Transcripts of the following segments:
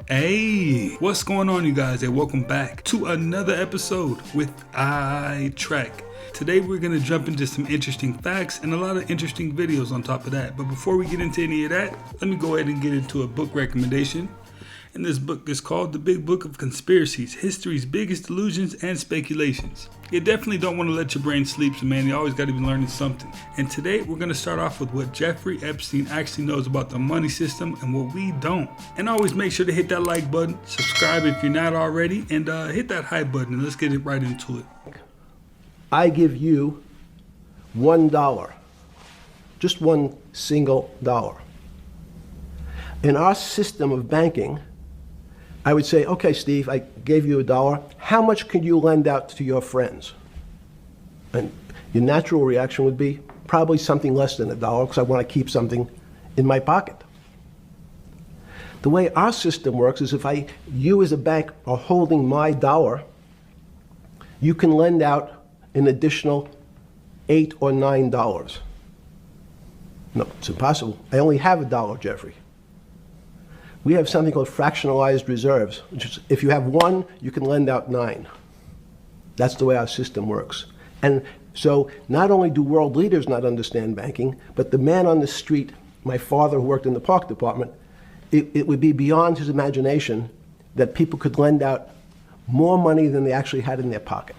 Hey, what's going on, you guys, and welcome back to another episode with iTrack. Today we're going to jump into some interesting facts and a lot of interesting videos on top of that. But before we get into any of that, let me go ahead and get into a book recommendation. And this book is called The Big Book of Conspiracies, History's Biggest Delusions and Speculations. You definitely don't want to let your brain sleep, so man, you always got to be learning something. And today we're going to start off with what Jeffrey Epstein actually knows about the money system and what we don't. And always make sure to hit that like button, subscribe if you're not already, and hit that hype button, and let's get it right into it. I give you $1, just one single dollar. In our system of banking, I would say, okay, Steve, I gave you $1. How much could you lend out to your friends? And your natural reaction would be probably something less than $1 because I want to keep something in my pocket. The way our system works is if you as a bank are holding my dollar, you can lend out an additional $8 or $9. No, it's impossible. I only have $1, Jeffrey. We have something called fractionalized reserves, which is if you have 1, you can lend out 9. That's the way our system works. And so not only do world leaders not understand banking, but the man on the street, my father who worked in the park department, it would be beyond his imagination that people could lend out more money than they actually had in their pocket.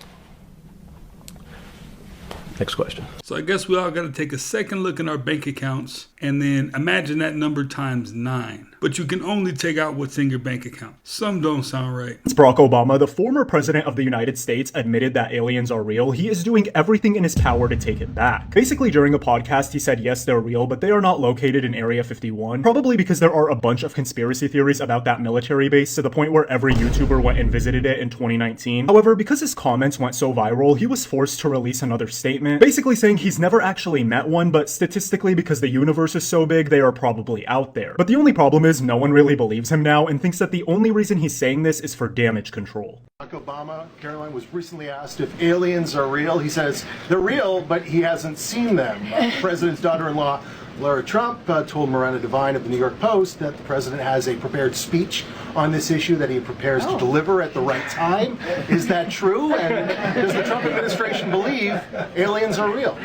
Next question. So I guess we all got to take a second look in our bank accounts and then imagine that number times 9. But you can only take out what's in your bank account. Some don't sound right. Barack Obama, the former president of the United States, admitted that aliens are real. He is doing everything in his power to take it back. Basically, during a podcast, he said, yes, they're real, but they are not located in Area 51. Probably because there are a bunch of conspiracy theories about that military base to the point where every YouTuber went and visited it in 2019. However, because his comments went so viral, he was forced to release another statement, basically saying he's never actually met one, but statistically, because the universe is so big, they are probably out there. But the only problem is no one really believes him now and thinks that the only reason he's saying this is for damage control. Obama, Caroline, was recently asked if aliens are real. He says they're real, but he hasn't seen them. The president's daughter-in-law, Lara Trump, told Miranda Devine of the New York Post that the president has a prepared speech on this issue that he prepares to deliver at the right time. Is that true? And does the Trump administration believe aliens are real?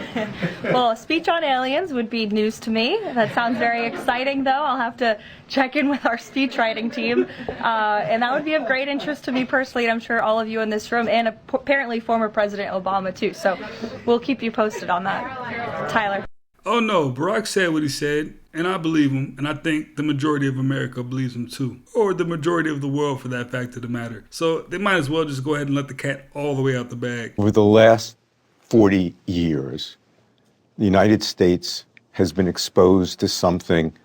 Well, a speech on aliens would be news to me. That sounds very exciting, though. I'll have to check in with our speech writing team. And that would be of great interest to me personally, and I'm sure all of you in this room, and apparently former President Obama, too. So we'll keep you posted on that. Tyler. Oh no, Barack said what he said, and I believe him, and I think the majority of America believes him too. Or the majority of the world, for that fact of the matter. So they might as well just go ahead and let the cat all the way out the bag. Over the last 40 years, the United States has been exposed to something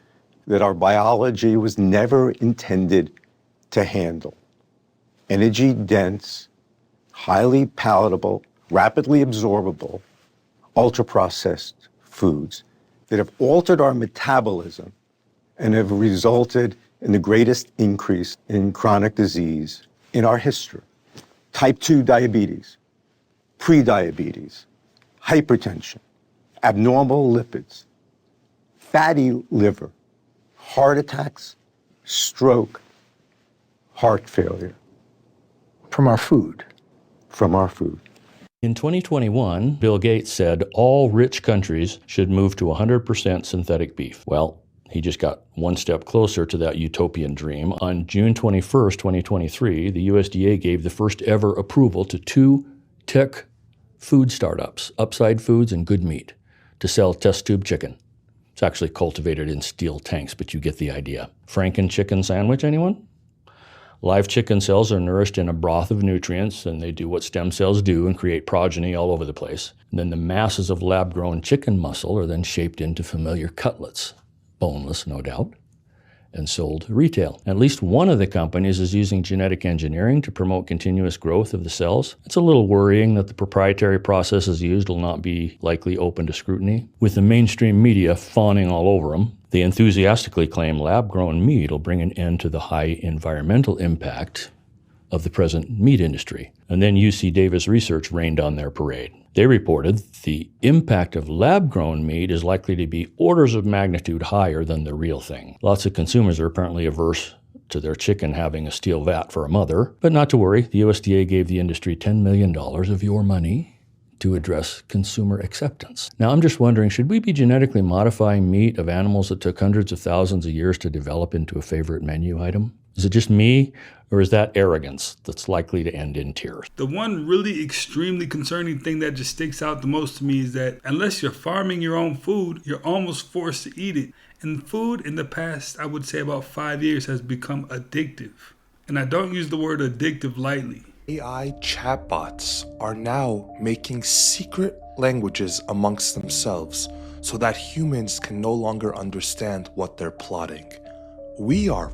that our biology was never intended to handle. Energy-dense, highly palatable, rapidly absorbable, ultra-processed foods that have altered our metabolism and have resulted in the greatest increase in chronic disease in our history. Type 2 diabetes, prediabetes, hypertension, abnormal lipids, fatty liver, heart attacks, stroke, heart failure. From our food. From our food. In 2021, Bill Gates said all rich countries should move to 100% synthetic beef. Well, he just got one step closer to that utopian dream. On June 21st, 2023, the USDA gave the first ever approval to 2 tech food startups, Upside Foods and Good Meat, to sell test tube chicken. It's actually cultivated in steel tanks, but you get the idea. Franken chicken sandwich, anyone? Live chicken cells are nourished in a broth of nutrients, and they do what stem cells do and create progeny all over the place. And then the masses of lab-grown chicken muscle are then shaped into familiar cutlets, boneless, no doubt, and sold retail. At least one of the companies is using genetic engineering to promote continuous growth of the cells. It's a little worrying that the proprietary processes used will not be likely open to scrutiny. With the mainstream media fawning all over them, they enthusiastically claim lab-grown meat will bring an end to the high environmental impact of the present meat industry. And then UC Davis research rained on their parade. They reported the impact of lab-grown meat is likely to be orders of magnitude higher than the real thing. Lots of consumers are apparently averse to their chicken having a steel vat for a mother. But not to worry, the USDA gave the industry $10 million of your money to address consumer acceptance. Now, I'm just wondering, should we be genetically modifying meat of animals that took hundreds of thousands of years to develop into a favorite menu item? Is it just me, or is that arrogance that's likely to end in tears? The one really extremely concerning thing that just sticks out the most to me is that unless you're farming your own food, you're almost forced to eat it. And food in the past, I would say about 5 years, has become addictive. And I don't use the word addictive lightly. AI chatbots are now making secret languages amongst themselves so that humans can no longer understand what they're plotting. We are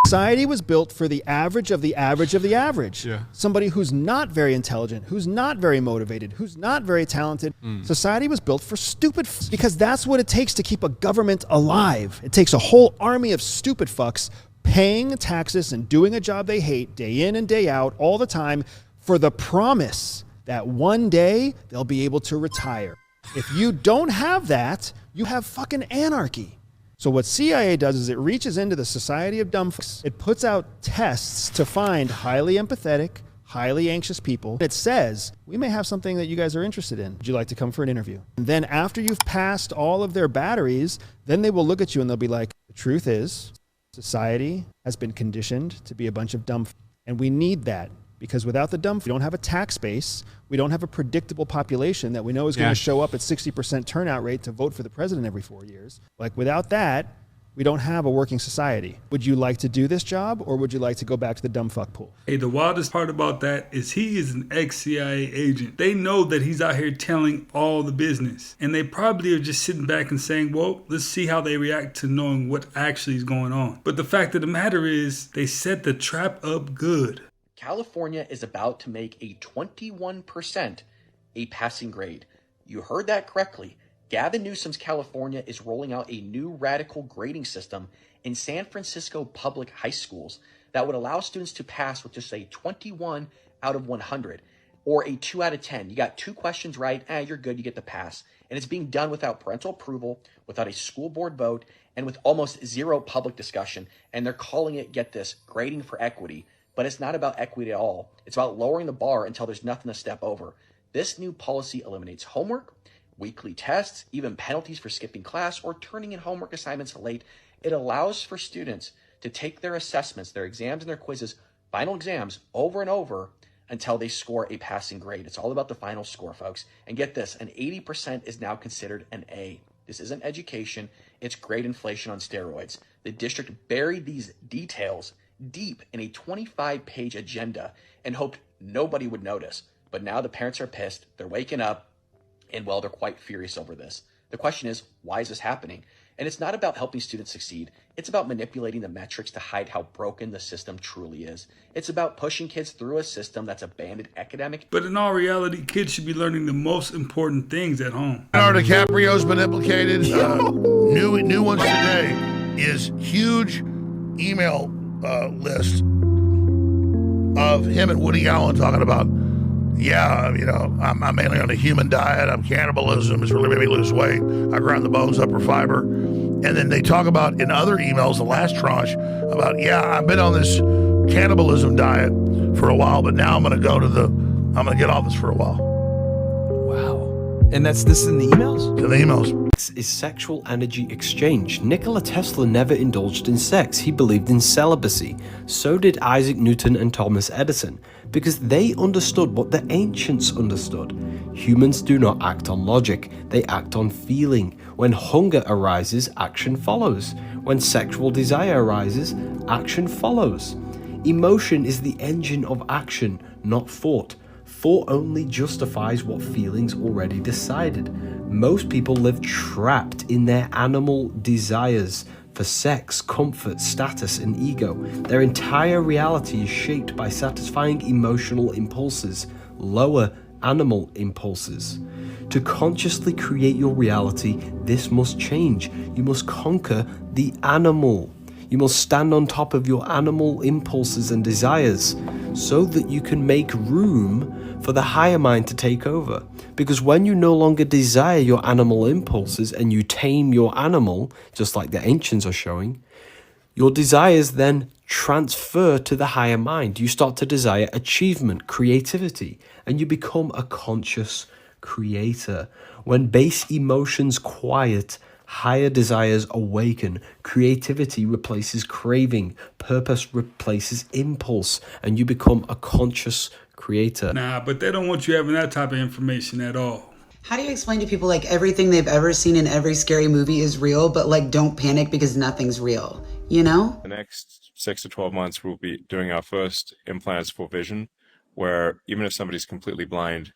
Society was built for the average of the average of the average. Yeah. Somebody who's not very intelligent, who's not very motivated, who's not very talented. Society was built for stupid because that's what it takes to keep a government alive. It takes a whole army of stupid fucks paying taxes and doing a job they hate day in and day out all the time for the promise that one day they'll be able to retire. If you don't have that, you have fucking anarchy. So what CIA does is it reaches into the society of dumb fucks. It puts out tests to find highly empathetic, highly anxious people. It says, we may have something that you guys are interested in. Would you like to come for an interview? And then after you've passed all of their batteries, then they will look at you and they'll be like, the truth is, society has been conditioned to be a bunch of dumb fucks. And we need that. Because without the dumb, we don't have a tax base. We don't have a predictable population that we know is going to show up at 60% turnout rate to vote for the president every 4 years. Like without that, we don't have a working society. Would you like to do this job, or would you like to go back to the dumb fuck pool? Hey, the wildest part about that is he is an ex-CIA agent. They know that he's out here telling all the business. And they probably are just sitting back and saying, well, let's see how they react to knowing what actually is going on. But the fact of the matter is, they set the trap up good. California is about to make a 21% a passing grade. You heard that correctly. Gavin Newsom's California is rolling out a new radical grading system in San Francisco public high schools that would allow students to pass with just a 21 out of 100 or a 2 out of 10. You got 2 questions right, you're good, you get the pass. And it's being done without parental approval, without a school board vote, and with almost zero public discussion. And they're calling it, get this, grading for equity. But it's not about equity at all. It's about lowering the bar until there's nothing to step over. This new policy eliminates homework, weekly tests, even penalties for skipping class or turning in homework assignments late. It allows for students to take their assessments, their exams and their quizzes, final exams, over and over until they score a passing grade. It's all about the final score, folks. And get this, an 80% is now considered an A. This isn't education, it's grade inflation on steroids. The district buried these details deep in a 25-page agenda and hoped nobody would notice. But now the parents are pissed, they're waking up, and well, they're quite furious over this. The question is, why is this happening? And it's not about helping students succeed. It's about manipulating the metrics to hide how broken the system truly is. It's about pushing kids through a system that's abandoned academic. But in all reality, kids should be learning the most important things at home. Leonardo DiCaprio's been implicated. New ones today is huge email list of him and Woody Allen talking about, I'm mainly on a human diet. I'm cannibalism. It's really made me lose weight. I grind the bones up for fiber. And then they talk about in other emails, the last tranche, about, I've been on this cannibalism diet for a while, but now I'm going to get off this for a while. Wow. And this is in the emails? In the emails. Is sexual energy exchange. Nikola Tesla never indulged in sex. He believed in celibacy. So did Isaac Newton and Thomas Edison, because they understood what the ancients understood. Humans do not act on logic, they act on feeling. When hunger arises, action follows. When sexual desire arises, action follows. Emotion is the engine of action, not thought. Thought only justifies what feelings already decided. Most people live trapped in their animal desires for sex, comfort, status, and ego. Their entire reality is shaped by satisfying emotional impulses, lower animal impulses. To consciously create your reality, this must change. You must conquer the animal. You must stand on top of your animal impulses and desires so that you can make room for the higher mind to take over. Because when you no longer desire your animal impulses and you tame your animal, just like the ancients are showing, Your desires then transfer to the higher mind. You start to desire achievement, creativity, and you become a conscious creator. When base emotions quiet, higher desires awaken. Creativity replaces craving. Purpose replaces impulse, and you become a conscious creator. Nah, but they don't want you having that type of information at all. How do you explain to people like everything they've ever seen in every scary movie is real, but like don't panic because nothing's real, you know? The next 6 to 12 months, we'll be doing our first implants for vision, where even if somebody's completely blind,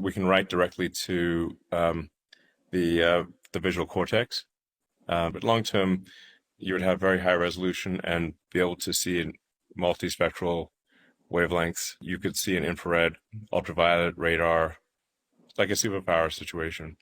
we can write directly to the visual cortex. But long term, you would have very high resolution and be able to see in multispectral wavelengths. You could see in infrared, ultraviolet, radar, like a superpower situation.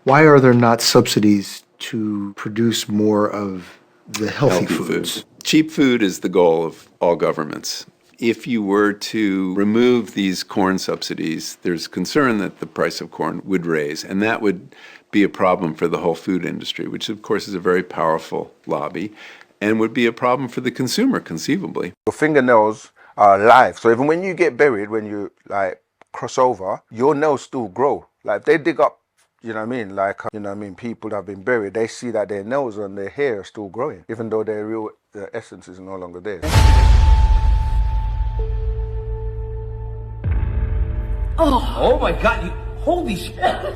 Why are there not subsidies to produce more of the healthy foods? Cheap food is the goal of all governments. If you were to remove these corn subsidies, there's concern that the price of corn would raise, and that would be a problem for the whole food industry, which of course is a very powerful lobby, and would be a problem for the consumer, conceivably. Your fingernails are alive, so even when you get buried, when you like cross over, your nails still grow. Like if they dig up, you know what I mean, like, you know what I mean, people that have been buried, they see that their nails and their hair are still growing, even though their real essence is no longer there. Oh my God, holy shit. 1,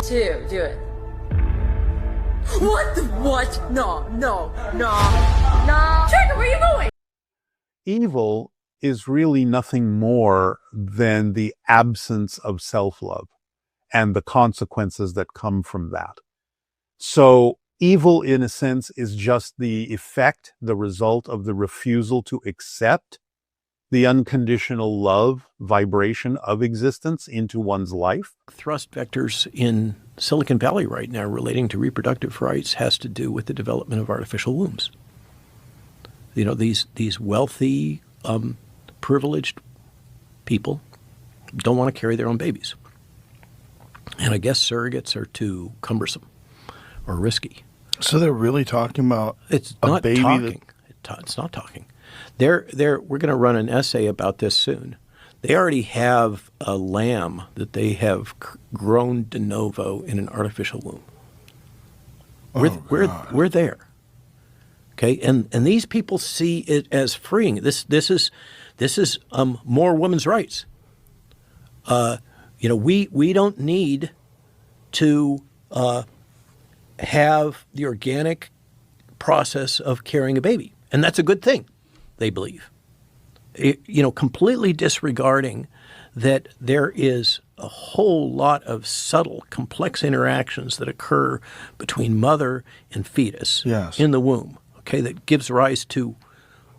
2, do it. What? No. Trigger, where are you going? Evil is really nothing more than the absence of self-love and the consequences that come from that. So evil, in a sense, is just the effect, the result of the refusal to accept the unconditional love vibration of existence into one's life. Thrust vectors in Silicon Valley right now relating to reproductive rights has to do with the development of artificial wombs. You know, these wealthy, privileged people don't want to carry their own babies. And I guess surrogates are too cumbersome or risky. So they're really talking about it's a not baby talking. It's not talking. We're going to run an essay about this soon. They already have a lamb that they have grown de novo in an artificial womb. We're there. Okay, and these people see it as freeing. This is more women's rights. We don't need to have the organic process of carrying a baby, and that's a good thing. They believe, completely disregarding that there is a whole lot of subtle, complex interactions that occur between mother and fetus in the womb. Okay, that gives rise to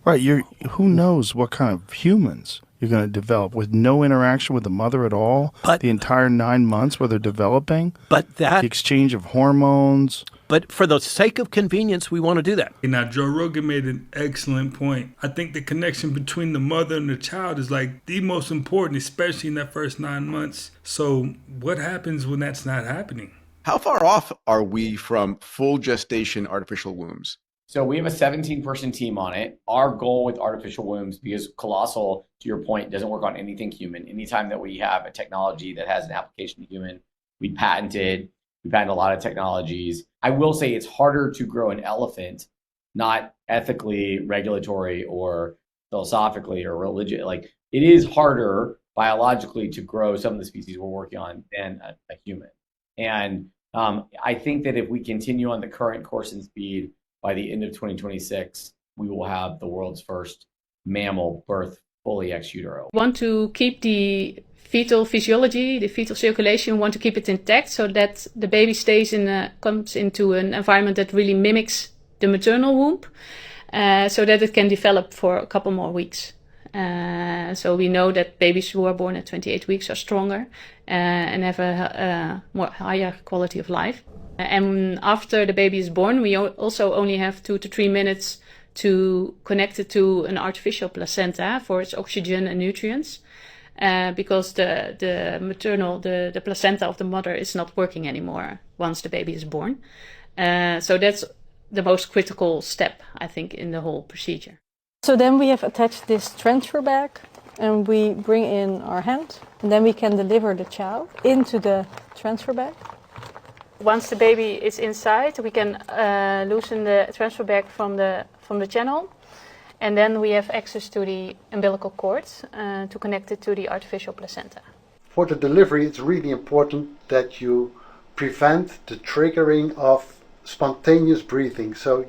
who knows what kind of humans you're going to develop with no interaction with the mother at all. But the entire 9 months where they're developing. But the exchange of hormones. But for the sake of convenience, we want to do that. Now, Joe Rogan made an excellent point. I think the connection between the mother and the child is like the most important, especially in that first 9 months. So what happens when that's not happening? How far off are we from full gestation artificial wombs? So we have a 17-person team on it. Our goal with artificial wombs, because Colossal, to your point, doesn't work on anything human. Anytime that we have a technology that has an application to human, we patent it. We patent a lot of technologies. I will say it's harder to grow an elephant, not ethically, regulatory, or philosophically, or religious. Like, it is harder biologically to grow some of the species we're working on than a human. And I think that if we continue on the current course and speed, by the end of 2026, we will have the world's first mammal birth fully ex utero. We want to keep the fetal physiology, the fetal circulation, we want to keep it intact so that the baby comes into an environment that really mimics the maternal womb, so that it can develop for a couple more weeks. So we know that babies who are born at 28 weeks are stronger and have a more higher quality of life. And after the baby is born, we also only have 2 to 3 minutes to connect it to an artificial placenta for its oxygen and nutrients, because the placenta of the mother is not working anymore once the baby is born. So that's the most critical step, I think, in the whole procedure. So then we have attached this transfer bag and we bring in our hand and then we can deliver the child into the transfer bag. Once the baby is inside, we can loosen the transfer bag from the channel, and then we have access to the umbilical cord to connect it to the artificial placenta. For the delivery, it's really important that you prevent the triggering of spontaneous breathing. So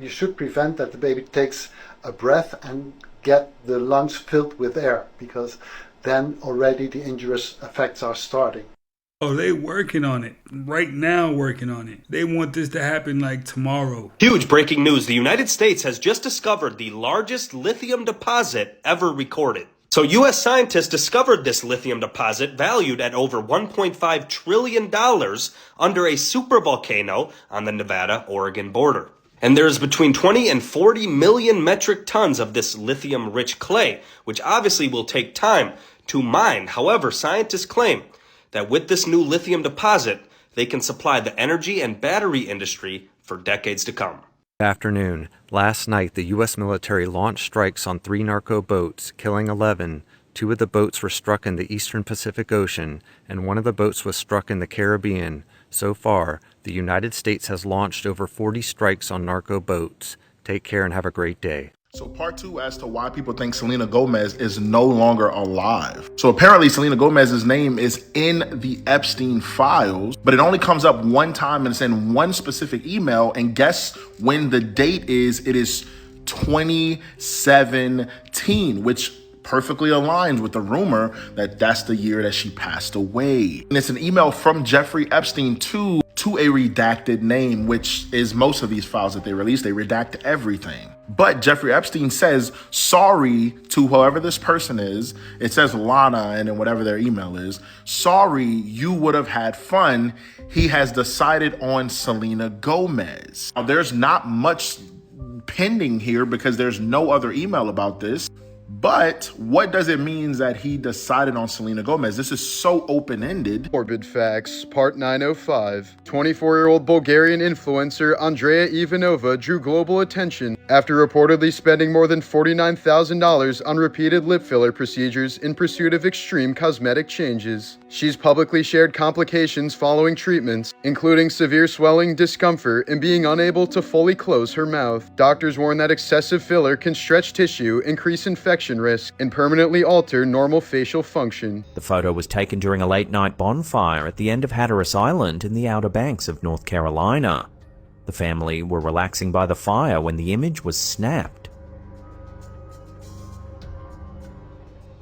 you should prevent that the baby takes a breath and get the lungs filled with air, because then already the injurious effects are starting. Oh, they working on it. Right now working on it. They want this to happen like tomorrow. Huge breaking news. The United States has just discovered the largest lithium deposit ever recorded. So U.S. scientists discovered this lithium deposit valued at over $1.5 trillion under a supervolcano on the Nevada-Oregon border. And there's between 20 and 40 million metric tons of this lithium-rich clay, which obviously will take time to mine. However, scientists claim that with this new lithium deposit, they can supply the energy and battery industry for decades to come. Afternoon. Last night, the U.S. military launched strikes on 3 narco boats, killing 11. 2 of the boats were struck in the eastern Pacific Ocean, and 1 of the boats was struck in the Caribbean. So far, the United States has launched over 40 strikes on narco boats. Take care and have a great day. So part 2 as to why people think Selena Gomez is no longer alive. So apparently Selena Gomez's name is in the Epstein files, but it only comes up one time and it's in one specific email. And guess when the date is? It is 2017, which perfectly aligns with the rumor that that's the year that she passed away. And it's an email from Jeffrey Epstein to a redacted name, which is most of these files that they release. They redact everything. But Jeffrey Epstein says sorry to whoever this person is. It says Lana and then whatever their email is. Sorry, you would have had fun. He has decided on Selena Gomez. Now, there's not much pending here because there's no other email about this. But what does it mean that he decided on Selena Gomez? This is so open-ended. Morbid Facts, Part 905. 24-year-old Bulgarian influencer Andrea Ivanova drew global attention after reportedly spending more than $49,000 on repeated lip filler procedures in pursuit of extreme cosmetic changes. She's publicly shared complications following treatments, including severe swelling, discomfort, and being unable to fully close her mouth. Doctors warn that excessive filler can stretch tissue, increase infection risk, and permanently alter normal facial function. The photo was taken during a late-night bonfire at the end of Hatteras Island in the Outer Banks of North Carolina. The family were relaxing by the fire when the image was snapped.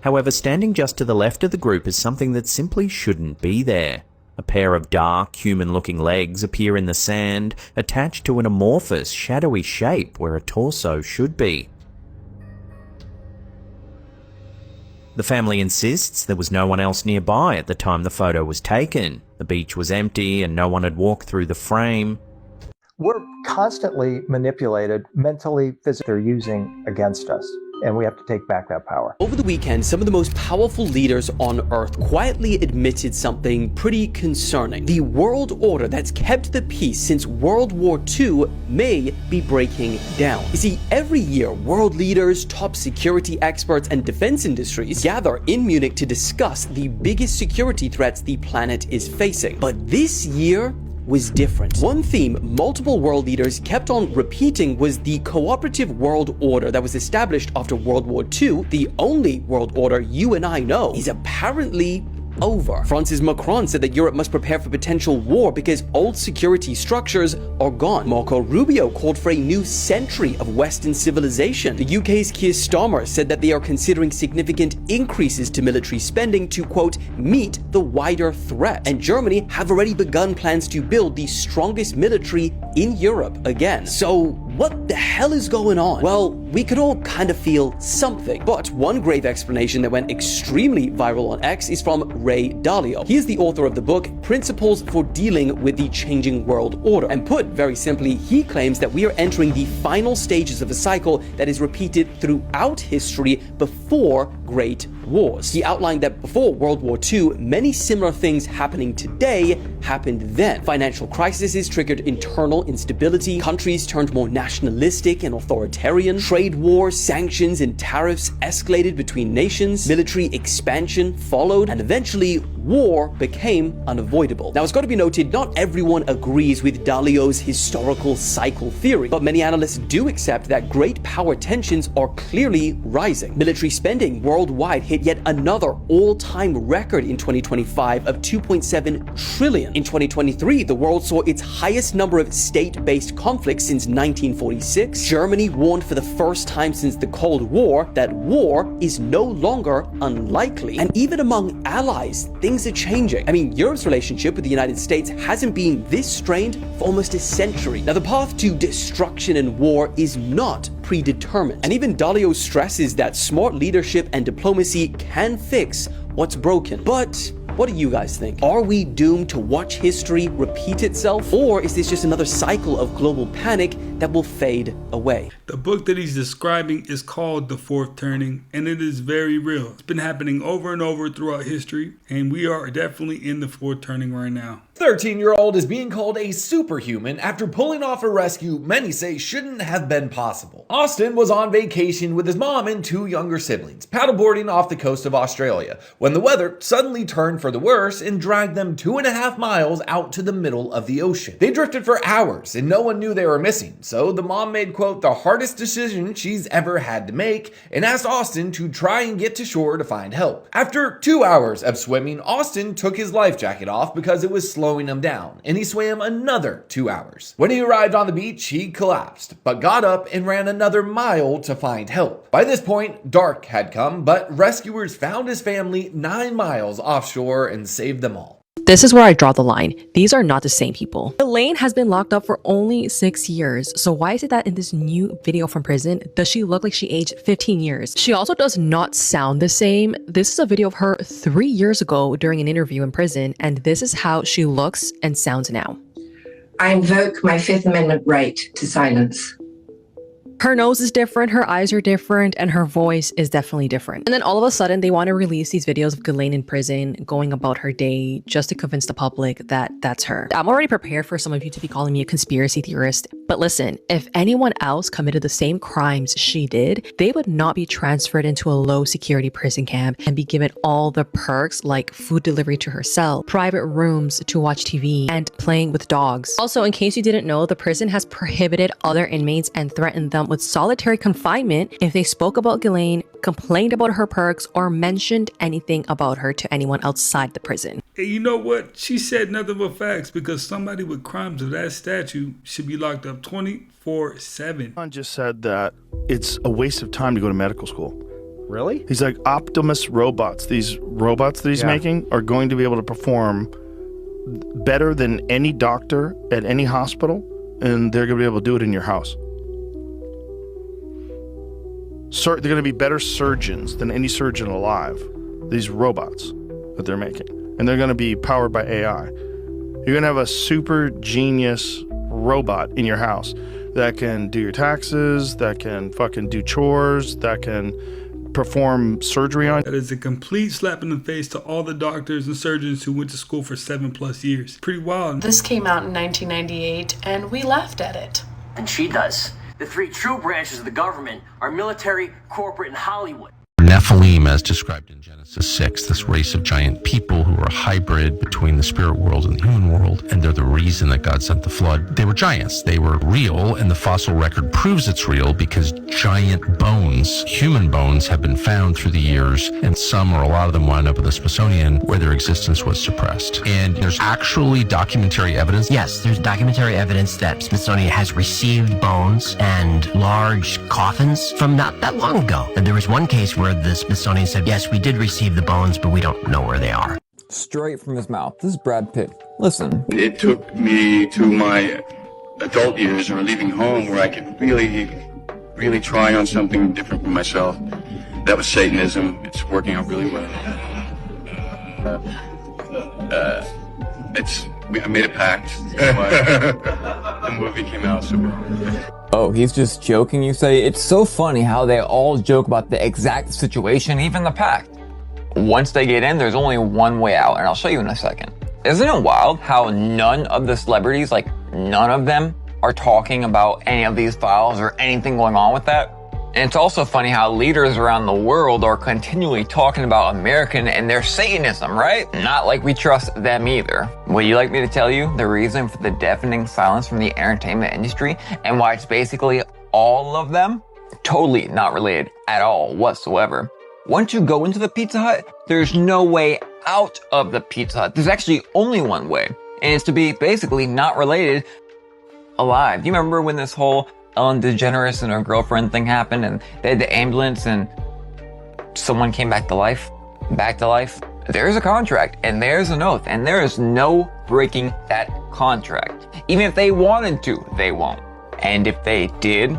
However, standing just to the left of the group is something that simply shouldn't be there. A pair of dark, human-looking legs appear in the sand, attached to an amorphous, shadowy shape where a torso should be. The family insists there was no one else nearby at the time the photo was taken. The beach was empty and no one had walked through the frame. We're constantly manipulated mentally, physically, they're using against us. And we have to take back that power. Over the weekend, some of the most powerful leaders on Earth quietly admitted something pretty concerning. The world order that's kept the peace since World War II may be breaking down. You see, every year, world leaders, top security experts, and defense industries gather in Munich to discuss the biggest security threats the planet is facing. But this year was different. One theme multiple world leaders kept on repeating was the cooperative world order that was established after World War II. The only world order you and I know is apparently over. France's Macron said that Europe must prepare for potential war because old security structures are gone. Marco Rubio called for a new century of Western civilization. The UK's Keir Starmer said that they are considering significant increases to military spending to, quote, meet the wider threat. And Germany have already begun plans to build the strongest military in Europe again. So what the hell is going on? Well, we could all kind of feel something. But one grave explanation that went extremely viral on X is from Ray Dalio. He is the author of the book Principles for Dealing with the Changing World Order. And put very simply, he claims that we are entering the final stages of a cycle that is repeated throughout history before great wars. He outlined that before World War II, many similar things happening today happened then. Financial crises triggered internal instability, countries turned more nationalistic and authoritarian, trade wars, sanctions, and tariffs escalated between nations, military expansion followed, and eventually war became unavoidable. Now, it's got to be noted, not everyone agrees with Dalio's historical cycle theory, but many analysts do accept that great power tensions are clearly rising. Military spending worldwide hit yet another all-time record in 2025 of 2.7 trillion. In 2023, the world saw its highest number of state-based conflicts since 1946. Germany warned for the first time since the Cold War that war is no longer unlikely. And even among allies, things are changing. I mean, Europe's relationship with the United States hasn't been this strained for almost a century. Now, the path to destruction and war is not predetermined. And even Dalio stresses that smart leadership and diplomacy can fix what's broken. But what do you guys think? Are we doomed to watch history repeat itself? Or is this just another cycle of global panic that will fade away? The book that he's describing is called The Fourth Turning, and it is very real. It's been happening over and over throughout history, and we are definitely in the fourth turning right now. 13-year-old is being called a superhuman after pulling off a rescue many say shouldn't have been possible. Austin was on vacation with his mom and 2 younger siblings, paddleboarding off the coast of Australia, when the weather suddenly turned for the worse and dragged them 2.5 miles out to the middle of the ocean. They drifted for hours and no one knew they were missing, so the mom made, quote, the hardest decision she's ever had to make and asked Austin to try and get to shore to find help. After 2 hours of swimming, Austin took his life jacket off because it was slowing him down, and he swam another 2 hours. When he arrived on the beach, he collapsed, but got up and ran another mile to find help. By this point, dark had come, but rescuers found his family 9 miles offshore and saved them all. This is where I draw the line. These are not the same people. Ghislaine has been locked up for only 6 years. So why is it that in this new video from prison, does she look like she aged 15 years? She also does not sound the same. This is a video of her 3 years ago during an interview in prison, and this is how she looks and sounds now. I invoke my Fifth Amendment right to silence. Her nose is different, her eyes are different, and her voice is definitely different. And then all of a sudden, they want to release these videos of Ghislaine in prison, going about her day, just to convince the public that that's her. I'm already prepared for some of you to be calling me a conspiracy theorist, but listen, if anyone else committed the same crimes she did, they would not be transferred into a low-security prison camp and be given all the perks like food delivery to her cell, private rooms to watch TV, and playing with dogs. Also, in case you didn't know, the prison has prohibited other inmates and threatened them with solitary confinement if they spoke about Ghislaine, complained about her perks, or mentioned anything about her to anyone outside the prison. Hey, you know what? She said nothing but facts, because somebody with crimes of that statute should be locked up 24/7. John just said that it's a waste of time to go to medical school. Really? He's like, Optimus robots, these robots that he's making are going to be able to perform better than any doctor at any hospital, and they're going to be able to do it in your house. They're going to be better surgeons than any surgeon alive, these robots that they're making. And they're going to be powered by AI. You're going to have a super genius robot in your house that can do your taxes, that can fucking do chores, that can perform surgery on. That is a complete slap in the face to all the doctors and surgeons who went to school for 7+ years. Pretty wild. This came out in 1998, and we laughed at it. And she does. The 3 true branches of the government are military, corporate, and Hollywood. Nephilim, as described in Genesis 6, this race of giant people who are a hybrid between the spirit world and the human world, and they're the reason that God sent the flood. They were giants. They were real, and the fossil record proves it's real because giant bones, human bones, have been found through the years, and some or a lot of them wound up in the Smithsonian where their existence was suppressed. And there's actually documentary evidence. Yes, there's documentary evidence that Smithsonian has received bones and large coffins from not that long ago. And there was one case where the Smithsonian said, yes, we did receive the bones, but we don't know where they are. Straight from his mouth. This is Brad Pitt. Listen. It took me to my adult years or leaving home where I could really try on something different for myself. That was Satanism. It's working out really well. I made a pact. the movie came out, Superhuman. Oh, he's just joking, you say? It's so funny how they all joke about the exact situation, even the pact. Once they get in, there's only one way out, and I'll show you in a second. Isn't it wild how none of the celebrities, like none of them, are talking about any of these files or anything going on with that? And it's also funny how leaders around the world are continually talking about American and their Satanism, right? Not like we trust them either. Would you like me to tell you the reason for the deafening silence from the entertainment industry and why it's basically all of them? Totally not related at all whatsoever. Once you go into the Pizza Hut, there's no way out of the Pizza Hut. There's actually only one way, and it's to be basically not related alive. Do you remember when this whole Ellen DeGeneres and her girlfriend thing happened and they had the ambulance and someone came back to life? There's a contract and there's an oath and there is no breaking that contract. Even if they wanted to, they won't. And if they did,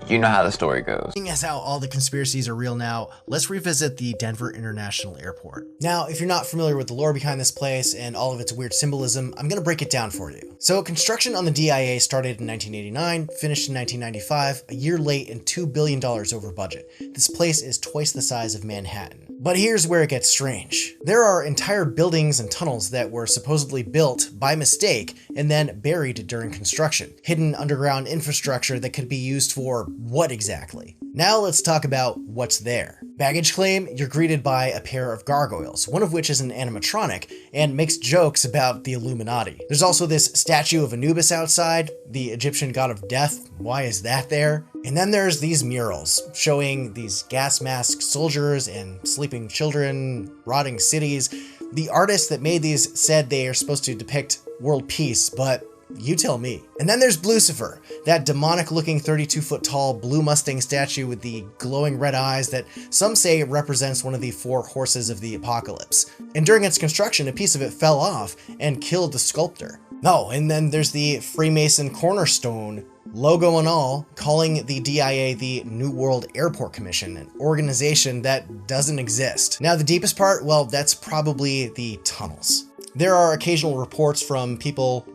you know how the story goes. Seeing as how all the conspiracies are real now, let's revisit the Denver International Airport. Now, if you're not familiar with the lore behind this place and all of its weird symbolism, I'm gonna break it down for you. So construction on the DIA started in 1989, finished in 1995, a year late and $2 billion over budget. This place is twice the size of Manhattan. But here's where it gets strange. There are entire buildings and tunnels that were supposedly built by mistake and then buried during construction. Hidden underground infrastructure that could be used for what exactly? Now let's talk about what's there. Baggage claim, you're greeted by a pair of gargoyles, one of which is an animatronic and makes jokes about the Illuminati. There's also this statue of Anubis outside, the Egyptian god of death. Why is that there? And then there's these murals showing these gas masked soldiers and sleeping children, rotting cities. The artists that made these said they are supposed to depict world peace, but you tell me. And then there's Lucifer, that demonic looking 32-foot tall blue Mustang statue with the glowing red eyes that some say represents one of the 4 horses of the apocalypse. And during its construction, a piece of it fell off and killed the sculptor. Oh, and then there's the Freemason cornerstone, logo and all, calling the DIA the New World Airport Commission, an organization that doesn't exist. Now the deepest part, well, that's probably the tunnels. There are occasional reports from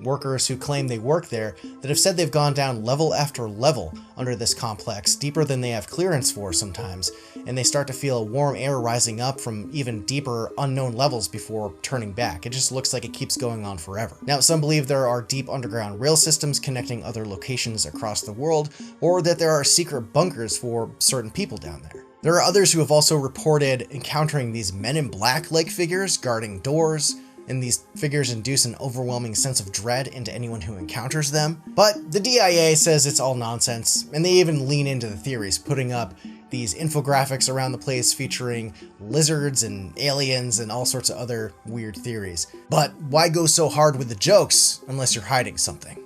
workers who claim they work there, that have said they've gone down level after level under this complex, deeper than they have clearance for sometimes, and they start to feel warm air rising up from even deeper unknown levels before turning back. It just looks like it keeps going on forever. Now, some believe there are deep underground rail systems connecting other locations across the world, or that there are secret bunkers for certain people down there. There are others who have also reported encountering these men in black-like figures guarding doors, and these figures induce an overwhelming sense of dread into anyone who encounters them. But the DIA says it's all nonsense, and they even lean into the theories, putting up these infographics around the place featuring lizards and aliens and all sorts of other weird theories. But why go so hard with the jokes unless you're hiding something,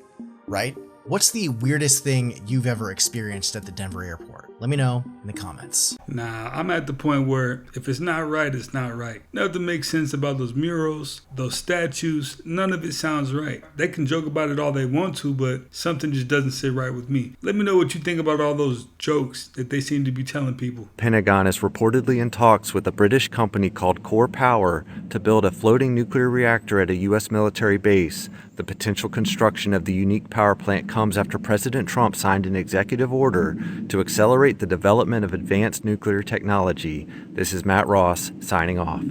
right? What's the weirdest thing you've ever experienced at the Denver airport? Let me know in the comments. Nah, I'm at the point where if it's not right, it's not right. Nothing makes sense about those murals, those statues. None of it sounds right. They can joke about it all they want to, but something just doesn't sit right with me. Let me know what you think about all those jokes that they seem to be telling people. Pentagon is reportedly in talks with a British company called Core Power to build a floating nuclear reactor at a U.S. military base. The potential construction of the unique power plant comes after President Trump signed an executive order to accelerate the development of advanced nuclear technology. This is Matt Ross signing off.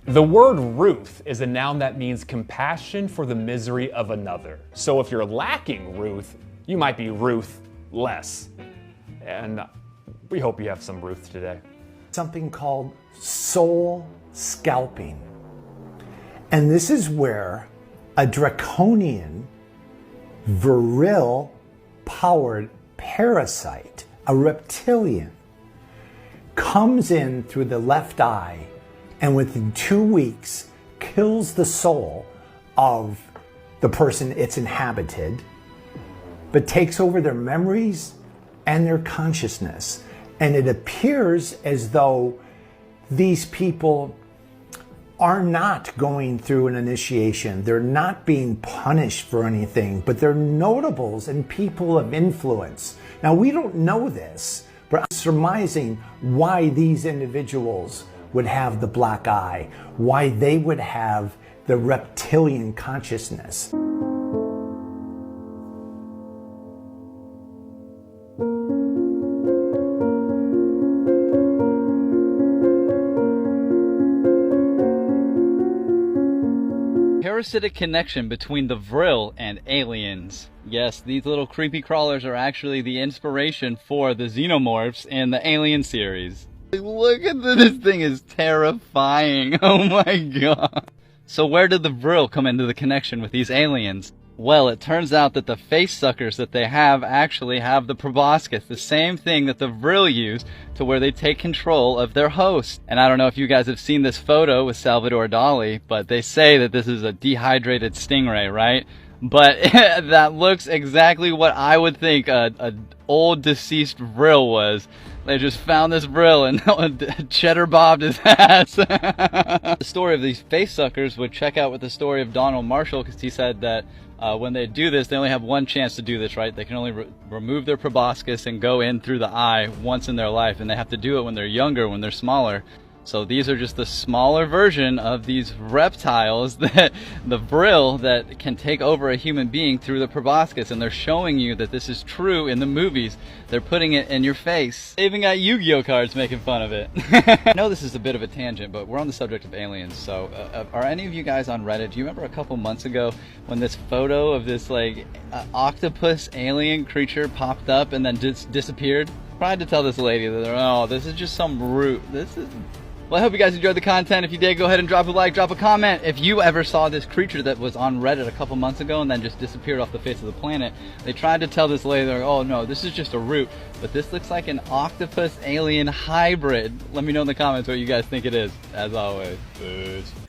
The word ruth is a noun that means compassion for the misery of another. So if you're lacking ruth, you might be ruthless. And we hope you have some ruth today. Something called soul scalping. And this is where a draconian, viril-powered parasite, a reptilian, comes in through the left eye and within 2 weeks kills the soul of the person it's inhabited, but takes over their memories and their consciousness. And it appears as though these people are not going through an initiation. They're not being punished for anything, but they're notables and people of influence. Now, we don't know this, but I'm surmising why these individuals would have the black eye, why they would have the reptilian consciousness. parasitic connection between the Vril and aliens. Yes, these little creepy crawlers are actually the inspiration for the xenomorphs in the Alien series. Look at this thing is terrifying. Oh my god. So where did the Vril come into the connection with these aliens? Well, it turns out that the face suckers that they have actually have the proboscis, the same thing that the Vril use to where they take control of their host. And I don't know if you guys have seen this photo with Salvador Dali, but they say that this is a dehydrated stingray, right? But that looks exactly what I would think a old deceased Vril was. They just found this Vril and cheddar bobbed his ass. The story of these face suckers would check out with the story of Donald Marshall, because he said that when they do this, they only have one chance to do this, right? They can only remove their proboscis and go in through the eye once in their life, and they have to do it when they're younger, when they're smaller. So these are just the smaller version of these reptiles, that the Vril, that can take over a human being through the proboscis, and they're showing you that this is true in the movies. They're putting it in your face. They even got Yu-Gi-Oh cards making fun of it. I know this is a bit of a tangent, but we're on the subject of aliens. So are any of you guys on Reddit? Do you remember a couple months ago when this photo of this like octopus alien creature popped up and then disappeared? Tried to tell this lady that, oh, this is just some root. Well, I hope you guys enjoyed the content. If you did, go ahead and drop a like, drop a comment. If you ever saw this creature that was on Reddit a couple months ago and then just disappeared off the face of the planet, they tried to tell this lady, oh no, this is just a root, but this looks like an octopus alien hybrid. Let me know in the comments what you guys think it is, as always.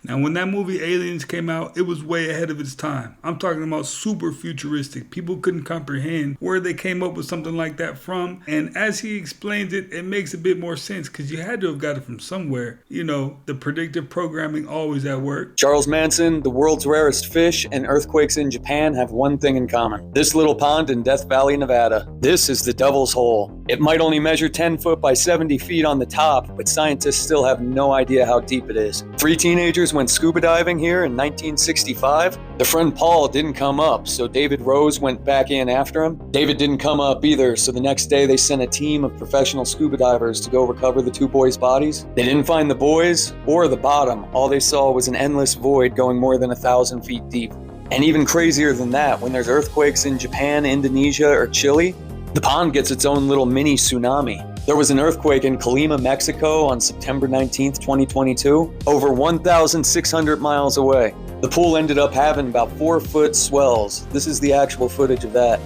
Now, when that movie Aliens came out, it was way ahead of its time. I'm talking about super futuristic. People couldn't comprehend where they came up with something like that from. And as he explains it, it makes a bit more sense, because you had to have got it from somewhere. You know, the predictive programming always at work. Charles Manson, the world's rarest fish, and earthquakes in Japan have one thing in common. This little pond in Death Valley, Nevada. This is the Devil's Hole. It might only measure 10 foot by 70 feet on the top, but scientists still have no idea how deep it is. 3 teenagers went scuba diving here in 1965. Their friend Paul didn't come up, so David Rose went back in after him. David didn't come up either, so the next day they sent a team of professional scuba divers to go recover the 2 boys' bodies. They didn't find the boys or the bottom. All they saw was an endless void going more than 1,000 feet deep. And even crazier than that, when there's earthquakes in Japan, Indonesia, or Chile, the pond gets its own little mini tsunami. There was an earthquake in Colima, Mexico on September 19th, 2022, over 1,600 miles away. The pool ended up having about 4-foot swells. This is the actual footage of that.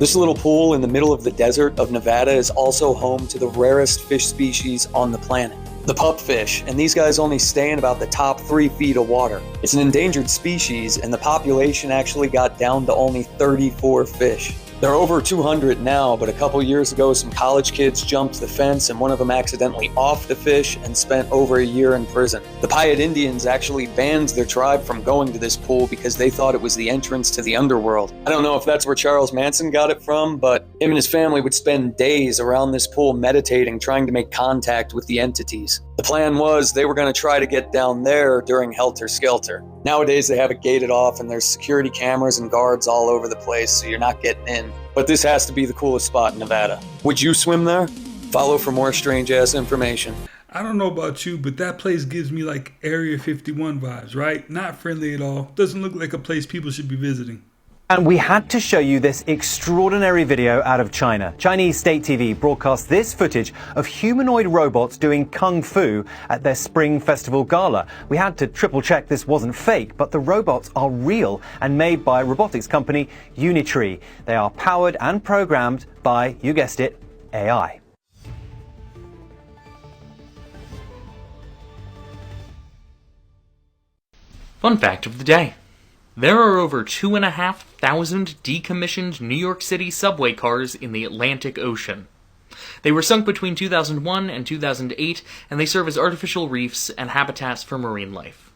This little pool in the middle of the desert of Nevada is also home to the rarest fish species on the planet, the pupfish, and these guys only stay in about the top 3 feet of water. It's an endangered species, and the population actually got down to only 34 fish. There are over 200 now, but a couple years ago some college kids jumped the fence and one of them accidentally offed the fish and spent over a year in prison. The Paiute Indians actually banned their tribe from going to this pool because they thought it was the entrance to the underworld. I don't know if that's where Charles Manson got it from, but him and his family would spend days around this pool meditating, trying to make contact with the entities. The plan was they were going to try to get down there during Helter Skelter. Nowadays they have it gated off and there's security cameras and guards all over the place, so you're not getting in. But this has to be the coolest spot in Nevada. Would you swim there? Follow for more strange ass information. I don't know about you, but that place gives me like Area 51 vibes, right? Not friendly at all. Doesn't look like a place people should be visiting. And we had to show you this extraordinary video out of China. Chinese state TV broadcast this footage of humanoid robots doing kung fu at their Spring Festival gala. We had to triple check this wasn't fake, but the robots are real and made by robotics company Unitree. They are powered and programmed by, you guessed it, AI. Fun fact of the day. There are over 2,500 decommissioned New York City subway cars in the Atlantic Ocean. They were sunk between 2001 and 2008, and they serve as artificial reefs and habitats for marine life.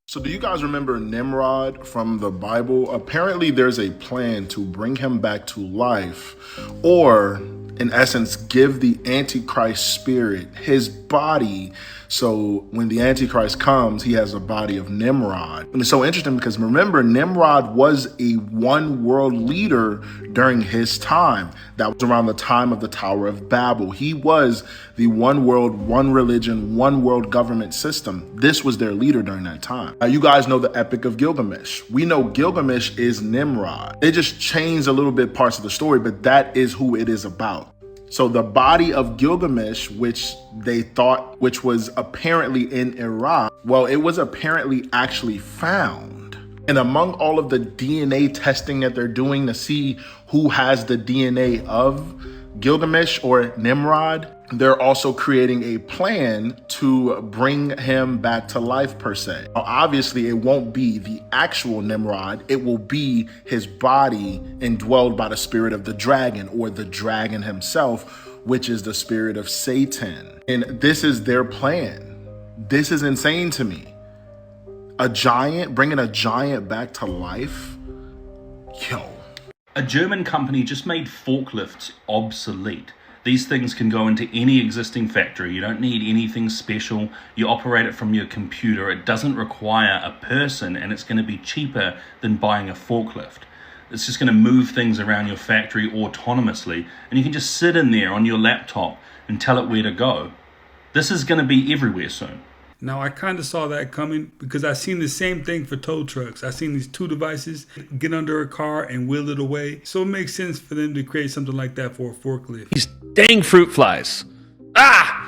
So do you guys remember Nimrod from the Bible? Apparently there's a plan to bring him back to life, or in essence, give the Antichrist spirit his body. So when the Antichrist comes, he has a body of Nimrod. And it's so interesting because remember, Nimrod was a one world leader during his time. That was around the time of the Tower of Babel. He was the one world, one religion, one world government system. This was their leader during that time. You guys know the Epic of Gilgamesh. We know Gilgamesh is Nimrod. They just changed a little bit parts of the story, but that is who it is about. So the body of Gilgamesh, which they thought, which was apparently in Iraq, well, it was apparently actually found. And among all of the DNA testing that they're doing to see who has the DNA of Gilgamesh or Nimrod, they're also creating a plan to bring him back to life, per se. Now, obviously, it won't be the actual Nimrod. It will be his body indwelled by the spirit of the dragon, or the dragon himself, which is the spirit of Satan. And this is their plan. This is insane to me. A giant, bringing a giant back to life? Yo. A German company just made forklifts obsolete. These things can go into any existing factory. You don't need anything special. You operate it from your computer. It doesn't require a person, and it's going to be cheaper than buying a forklift. It's just going to move things around your factory autonomously, and you can just sit in there on your laptop and tell it where to go. This is going to be everywhere soon. Now, I kind of saw that coming because I seen the same thing for tow trucks. I seen these two devices get under a car and wheel it away. So it makes sense for them to create something like that for a forklift. These dang fruit flies. Ah!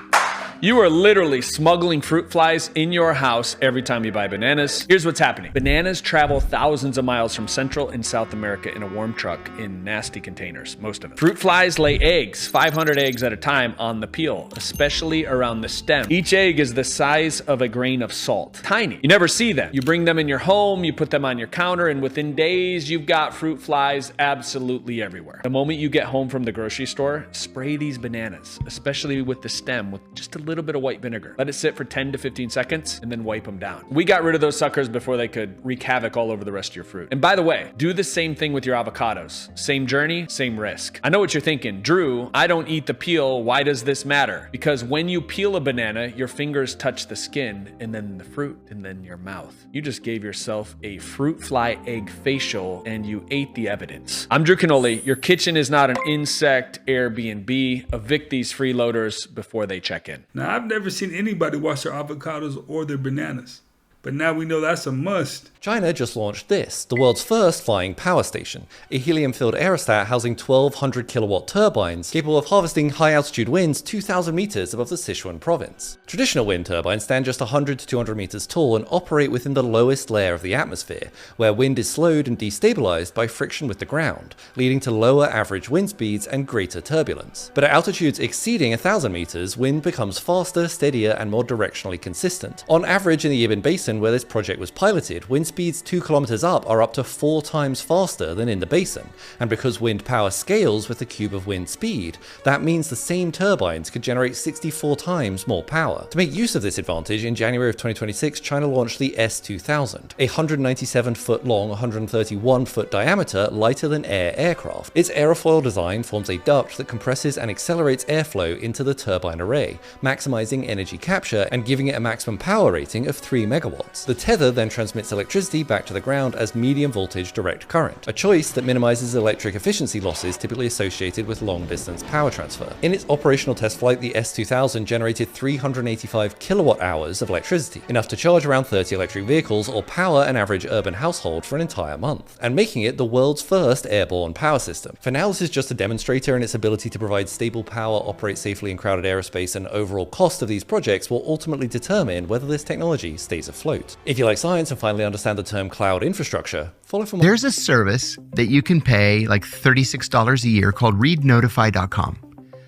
You are literally smuggling fruit flies in your house every time you buy bananas. Here's what's happening. Bananas travel thousands of miles from Central and South America in a warm truck in nasty containers, most of them. Fruit flies lay eggs, 500 eggs at a time on the peel, especially around the stem. Each egg is the size of a grain of salt. Tiny. You never see them. You bring them in your home, you put them on your counter, and within days, you've got fruit flies absolutely everywhere. The moment you get home from the grocery store, spray these bananas, especially with the stem, with just a little bit of white vinegar. Let it sit for 10 to 15 seconds and then wipe them down. We got rid of those suckers before they could wreak havoc all over the rest of your fruit. And by the way, do the same thing with your avocados. Same journey, same risk. I know what you're thinking. Drew, I don't eat the peel. Why does this matter? Because when you peel a banana, your fingers touch the skin and then the fruit and then your mouth. You just gave yourself a fruit fly egg facial and you ate the evidence. I'm Drew Canoli. Your kitchen is not an insect Airbnb. Evict these freeloaders before they check in. Now, I've never seen anybody wash their avocados or their bananas, but now we know that's a must. China just launched this, the world's first flying power station, a helium-filled aerostat housing 1,200 kilowatt turbines capable of harvesting high-altitude winds 2,000 meters above the Sichuan province. Traditional wind turbines stand just 100 to 200 meters tall and operate within the lowest layer of the atmosphere, where wind is slowed and destabilized by friction with the ground, leading to lower average wind speeds and greater turbulence. But at altitudes exceeding 1,000 meters, wind becomes faster, steadier, and more directionally consistent. On average, in the Yibin Basin, where this project was piloted, wind speeds 2 kilometers up are up to 4 times faster than in the basin, and because wind power scales with the cube of wind speed, that means the same turbines could generate 64 times more power. To make use of this advantage, in January of 2026, China launched the S-2000, a 197-foot long, 131-foot diameter, lighter-than-air aircraft. Its aerofoil design forms a duct that compresses and accelerates airflow into the turbine array, maximizing energy capture and giving it a maximum power rating of 3 megawatts. The tether then transmits electricity back to the ground as medium voltage direct current, a choice that minimizes electric efficiency losses typically associated with long distance power transfer. In its operational test flight, the S-2000 generated 385 kilowatt hours of electricity, enough to charge around 30 electric vehicles or power an average urban household for an entire month, and making it the world's first airborne power system. For now, this is just a demonstrator, and its ability to provide stable power, operate safely in crowded aerospace, and overall cost of these projects will ultimately determine whether this technology stays afloat. If you like science and finally understand the term cloud infrastructure, follow for more. There's a service that you can pay like $36 a year called readnotify.com.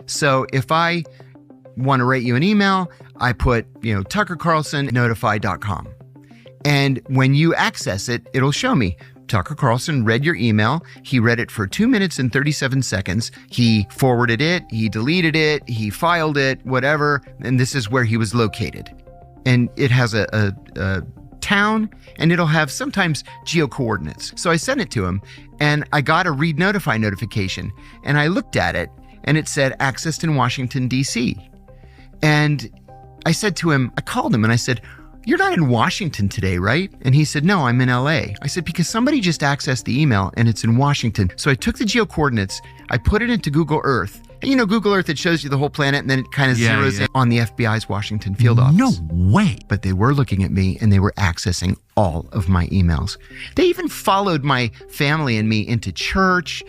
So if I want to write you an email, I put, Tucker Carlson notify.com. And when you access it, it'll show me Tucker Carlson read your email. He read it for 2 minutes and 37 seconds. He forwarded it, he deleted it, he filed it, whatever. And this is where he was located. And it has a town, and it'll have sometimes geo coordinates. So I sent it to him, and I got a read notify notification, and I looked at it, and it said accessed in Washington, D.C. And I said to him, I called him and I said, "You're not in Washington today, right?" And he said, "No, I'm in LA." I said, "Because somebody just accessed the email and it's in Washington." So I took the geo coordinates, I put it into Google Earth. And you know, Google Earth, it shows you the whole planet and then it kind of zeroes in on the FBI's Washington field office. No way. But they were looking at me and they were accessing all of my emails. They even followed my family and me into church,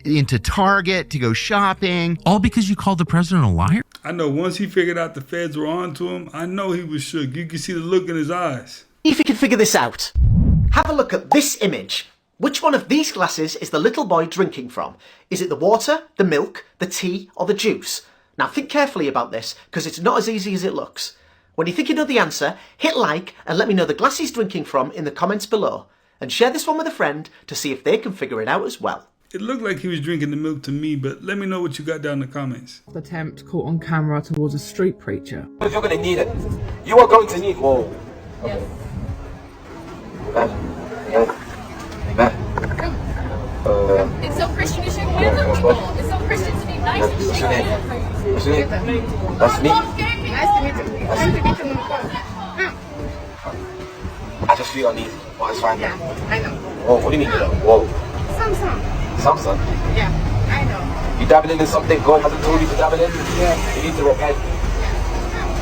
into Target to go shopping. All because you called the president a liar? I know once he figured out the feds were on to him, I know he was shook. You could see the look in his eyes. If you can figure this out, have a look at this image. Which one of these glasses is the little boy drinking from? Is it the water, the milk, the tea, or the juice? Now think carefully about this, because it's not as easy as it looks. When you think you know the answer, hit like and let me know the glass he's drinking from in the comments below. And share this one with a friend to see if they can figure it out as well. It looked like he was drinking the milk to me, but let me know what you got down in the comments. Attempt caught on camera towards a street preacher. If you're going to need it, you are going to need. Whoa. Yes. It's so Christian to shake hands with people. It's so Christian to be nice and shake hands. What's your name? That's me. Nice to meet you. Nice to meet you. I just feel uneasy. Oh, it's fine. Yeah, I know. Whoa, what do you mean you know? Whoa. Some. Yeah, I know. You dabbling in something God hasn't told you to dabble in? Yeah. You need to repent.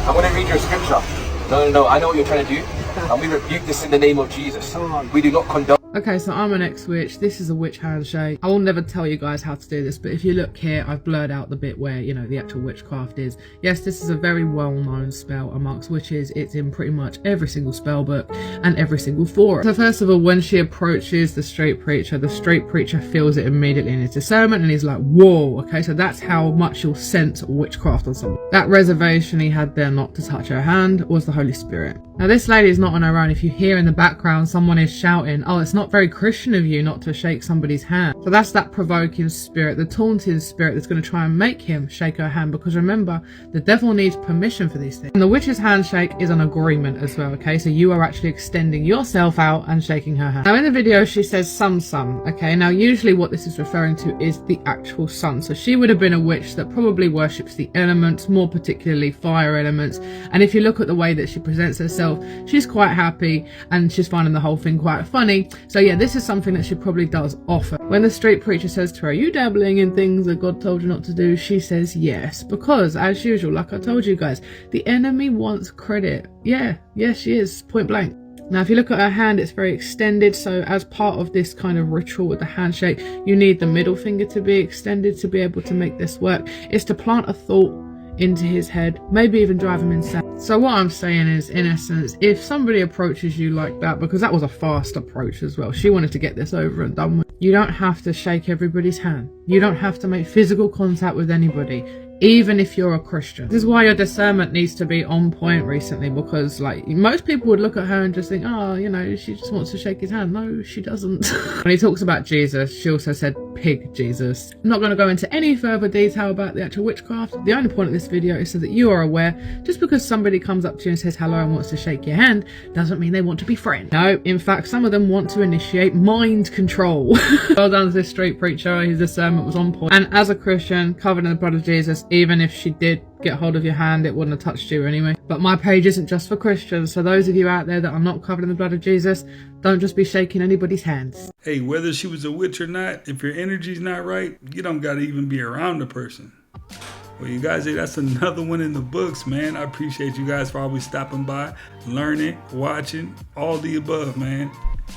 I'm going to read your scripture. No. I know what you're trying to do. And we rebuke this in the name of Jesus. We do not condone. Okay, so I'm an ex-witch. This is a witch handshake. I will never tell you guys how to do this, but if you look here, I've blurred out the bit where, you know, the actual witchcraft is. Yes, this is a very well-known spell amongst witches. It's in pretty much every single spell book and every single forum. So first of all, when she approaches the straight preacher feels it immediately in his discernment and he's like, whoa, okay, so that's how much you'll sense witchcraft on someone. That reservation he had there not to touch her hand was the Holy Spirit. Now this lady is not on her own. If you hear in the background someone is shouting, oh, it's not very Christian of you not to shake somebody's hand. So that's that provoking spirit, the taunting spirit that's going to try and make him shake her hand, because remember, the devil needs permission for these things. And the witch's handshake is an agreement as well, okay? So you are actually extending yourself out and shaking her hand. Now in the video she says some, okay? Now usually what this is referring to is the actual sun. So she would have been a witch that probably worships the elements, more particularly fire elements. And if you look at the way that she presents herself, she's quite happy and she's finding the whole thing quite funny. So yeah, this is something that she probably does often. When the street preacher says to her, are you dabbling in things that God told you not to do? She says yes, because as usual, like I told you guys, the enemy wants credit. Yeah, she is, point blank. Now, if you look at her hand, it's very extended. So as part of this kind of ritual with the handshake, you need the middle finger to be extended to be able to make this work. It's to plant a thought into his head, maybe even drive him insane. So what I'm saying is, in essence, if somebody approaches you like that, because that was a fast approach as well, she wanted to get this over and done with, you don't have to shake everybody's hand. You don't have to make physical contact with anybody, even if you're a Christian. This is why your discernment needs to be on point recently, because like most people would look at her and just think, oh, you know, she just wants to shake his hand. No, she doesn't. When he talks about Jesus, she also said pig Jesus. I'm not going to go into any further detail about the actual witchcraft. The only point of this video is so that you are aware, just because somebody comes up to you and says hello and wants to shake your hand doesn't mean they want to be friends. No, in fact, some of them want to initiate mind control. Well done to this street preacher. His discernment was on point. And as a Christian covered in the blood of Jesus, even if she did get hold of your hand, it wouldn't have touched you anyway. But my page isn't just for Christians, so those of you out there that are not covered in the blood of Jesus, don't just be shaking anybody's hands. Hey, whether she was a witch or not, if your energy's not right, you don't gotta even be around the person. Well, you guys, that's another one in the books, man. I appreciate you guys for always stopping by, learning, watching, all the above, man.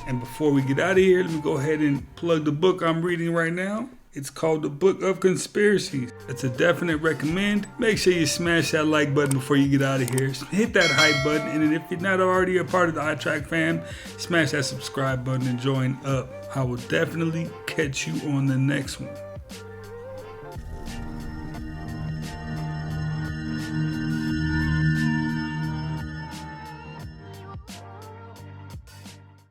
And before we get out of here, let me go ahead and plug the book I'm reading right now. It's called The Book of Conspiracies. It's a definite recommend. Make sure you smash that like button before you get out of here. Hit that hype button. And if you're not already a part of the iTrack fam, smash that subscribe button and join up. I will definitely catch you on the next one.